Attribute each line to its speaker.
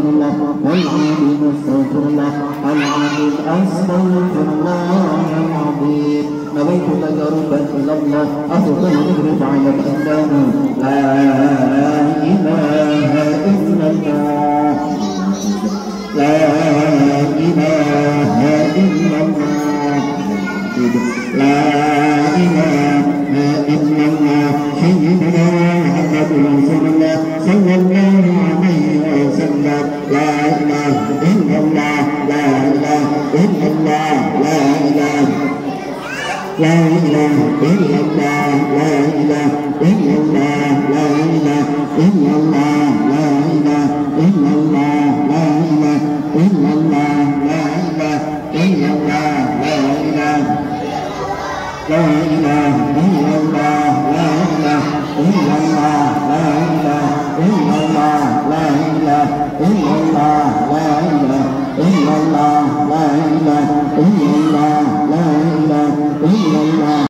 Speaker 1: استغفر الله العظيم استغفر الله العظيم استغفر الله العظيم نويت تجربا الى الله اصبر اغرب على الاقدام لا اله الا الله لا اله الا الله لا اله الا الله سيدنا محمد رسول الله صلى الله عليه وسلم لا اله الا الله لا اله الا الله لا اله لا اله الا الله لا اله الا الله لا اله الا الله لا اله الا الله لا اله الا الله لا اله الا الله لا اله لا اله الا الله لا اله الا الله لا اله الا الله لا اله الا الله